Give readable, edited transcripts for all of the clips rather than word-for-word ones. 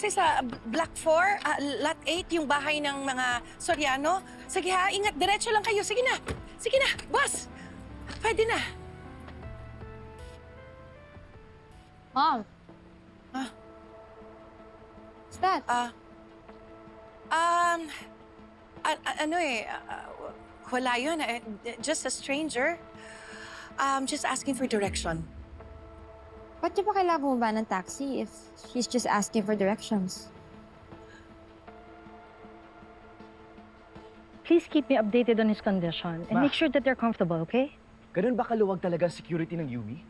kasi sa Block 4, Lot 8, yung bahay ng mga Soriano. Sige ha, ingat. Diretso lang kayo. Sige na. Sige na, boss. Pwede na. Mom. Ah. What's that? Wala yun. Just a stranger. Just asking for direction. Ba't niyo pa kailangan bumaba ng taxi if he's just asking for directions? Please keep me updated on his condition and Ma. make sure that they're comfortable, okay? Ganun ba kaluwag talaga ang security ng Yumi?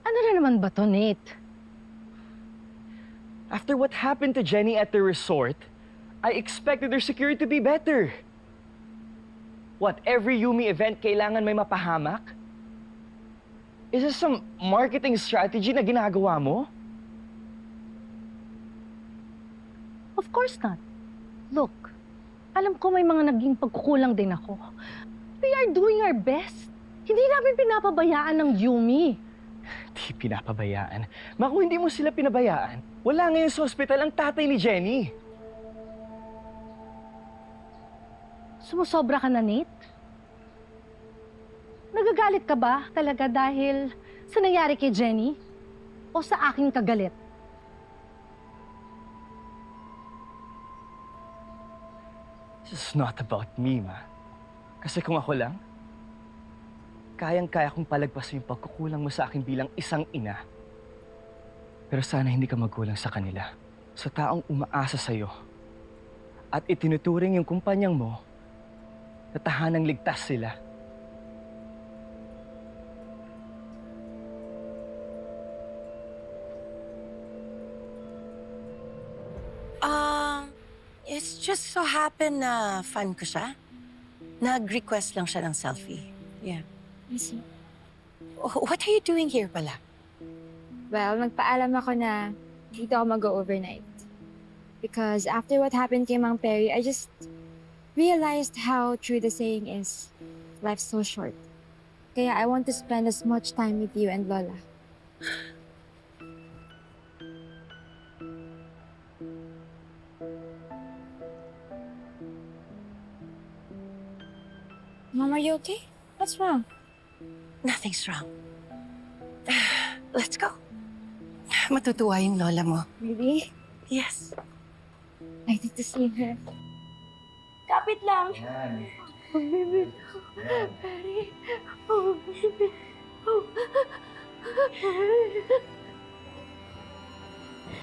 Ano na naman ba to, Nate? After what happened to Jenny at the resort, I expected their security to be better. What, every Yumi event kailangan may mapahamak? Is this some marketing strategy na ginagawa mo? Of course not. Look, alam ko may mga naging pagkukulang din ako. We are doing our best. Hindi namin pinapabayaan ng Yumi. Di pinapabayaan. Ma, kung hindi mo sila pinabayaan, wala ngayon sa ospital ang tatay ni Jenny. Sumusobra ka na, Nate? Nagagalit ka ba talaga dahil sa nangyari kay Jenny? O sa aking kagalit? This is not about me, Ma. Kasi kung ako lang, kayang-kaya kong palagpasin yung pagkukulang mo sa akin bilang isang ina. Pero sana hindi ka magkulang sa kanila. Sa taong umaasa sa'yo. At itinuturing yung kumpanyang mo na tahanang ligtas sila. It's just so happen na fan ko siya. Nag-request lang siya ng selfie. Yeah. I see. What are you doing here pala? Well, nagpaalam ako na dito ako mag-overnight. Because after what happened kay Mang Perry, I just realized how true the saying is, life's so short. Kaya I want to spend as much time with you and Lola. Mom, are you okay? What's wrong? Nothing's wrong. Let's go. Matutuwa yung lola mo. Really? Yes. I need to see her. Kapit lang. Oh, baby. Perry. Oh, baby. Oh.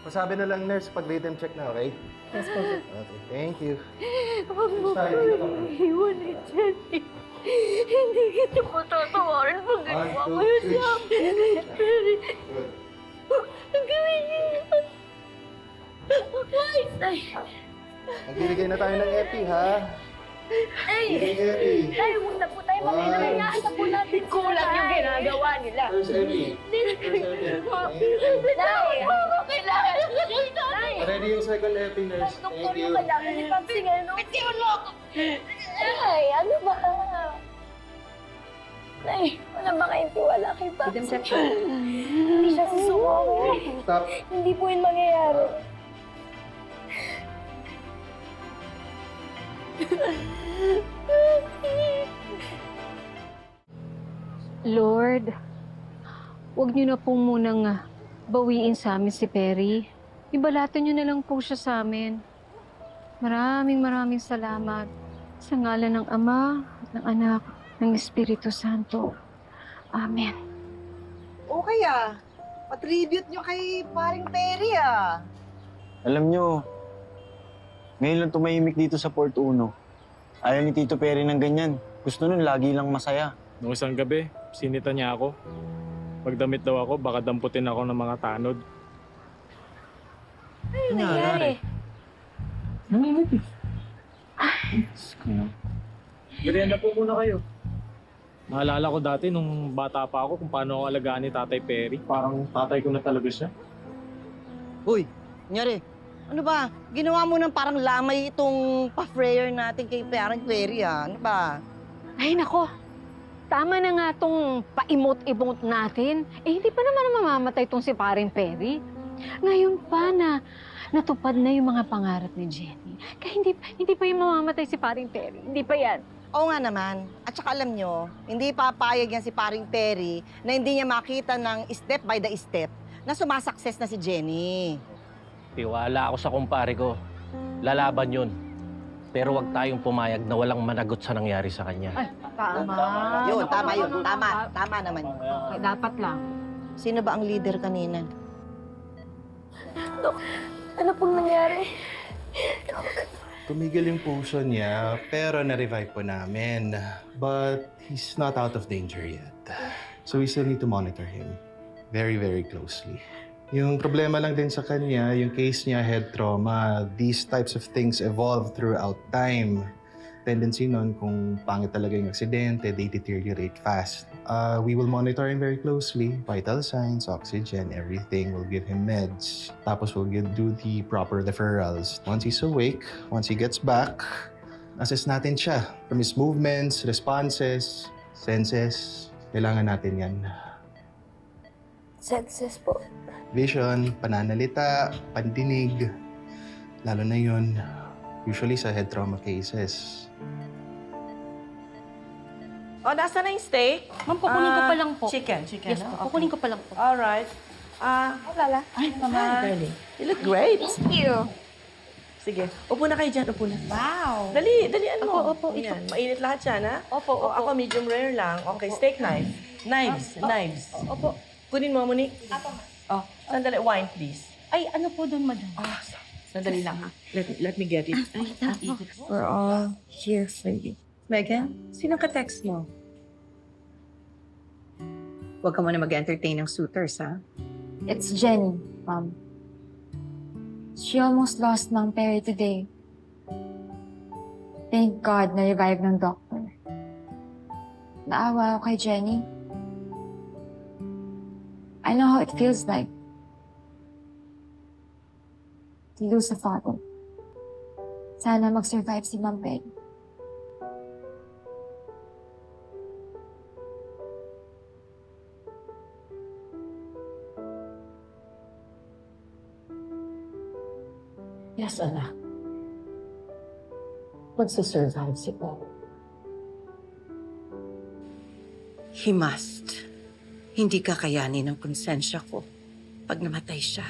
Masabi na lang, nurse, pag rhythm check na, okay? Yes, po. Okay, thank you. Huwag mo ko iiwan ni Jenny. Hindi kita patatawarin pag ginawa mo yun sa akin. Perry. Ang gawin niyo yun. Ay! Nagbibigay na tayo ng epi, ha? Ay! Bigay epi. Ay, huwag na po tayo mamaya na po natin. Kulang yung ginagawa nila. First epi. First epi. Nay! Kailangan na kayo, Nay! Ready yung second epi, nurse. Doktor Thank you. yung kailangan ni Pansing, ano? Bitiwan mo ako! Ay, ano ba? Nay, wala ba kayong tiwala kay Pansing? Hindi siya susuko. Stop. Hindi po yun mangyayari. Lord, huwag niyo na po munang bawiin sa amin si Perry. Ibalato niyo na lang po siya sa amin. Maraming salamat sa ngalan ng Ama, ng Anak, ng Espiritu Santo. Amen. O kaya, patribute nyo kay paring Perry Alam nyo, ngayon lang tumahimik dito sa Port Uno. Ayaw ni Tito Perry ng ganyan. Gusto nun lagi lang masaya. Noong isang gabi, sinita niya ako. Pagdamit daw ako, baka damputin ako ng mga tanod. Ano nangyari? Merienda po muna kayo. Naalala ko dati nung bata pa ako kung paano ako alagaan ni Tatay Perry. Parang tatay ko na talaga siya. Uy, kunyari, ano ba? Ginawa mo ng parang lamay itong pa-prayer natin kay parang Perry Ano ba? Ay, nako. Tama na nga tong paimot-imot natin. Eh, hindi pa naman mamamatay tong si paring Perry. Ngayon pa na natupad na yung mga pangarap ni Jenny. Kaya hindi pa yung mamamatay si paring Perry. Hindi pa yan. Oo nga naman. At saka alam nyo, hindi papayag yan si paring Perry na hindi niya makita ng step by the step na sumasakses na si Jenny. Tiwala ako sa kumpare ko. Lalaban yun. Pero wag tayong pumayag na walang managot sa nangyari sa kanya. Ay, tama. Yun, tama yun. Tama naman yun. Okay, dapat lang. Sino ba ang leader kanina? Ano pong nangyari? Tumigil yung puso niya, pero na-revive po namin. But he's not out of danger yet. So we still need to monitor him very, very closely. Yung problema lang din sa kanya, yung case niya, head trauma, these types of things evolve throughout time. Tendency nun, kung pangit talaga yung aksidente, they deteriorate fast. We will monitor him very closely. Vital signs, oxygen, everything. We'll give him meds. Tapos we'll do the proper referrals. Once he's awake, once he gets back, assess natin siya. From his movements, responses, senses. Kailangan natin yan. Senses po. Vision, pananalita, pandinig. Lalo na yun, usually sa head trauma cases. O, nasa na yung steak? Ma'am, kukunin ko pa lang po. Chicken, Yes po, kukunin ko pa lang po. Alright. Lala. Ay, mama. Darling. You look great. Thank you. Sige, upo na kayo dyan, upo na. Wow. Dali, dalian mo. Opo, Ayan, mainit lahat yan, ha? Opo, O, ako medium rare lang. Okay, steak knife. Knives. Opo. Kunin mo, Monique. Oh, sandali. Wine, please. Ay, ano po doon, madam? Sandali lang, ha? Let me get it. We're all here for you. Megan, sinong ka-text mo? Huwag ka muna mag-entertain ng suitors, ha? It's Jenny, Mom. She almost lost Mang Perry today. Thank God na-revive ng doctor. Naawa ako kay Jenny. I know how it feels like to lose a father. Sana mag-survive si Mang Perry. Yes, anak. Magsusurvive si Paul. He must. Hindi kakayanin ng konsensya ko pag namatay siya.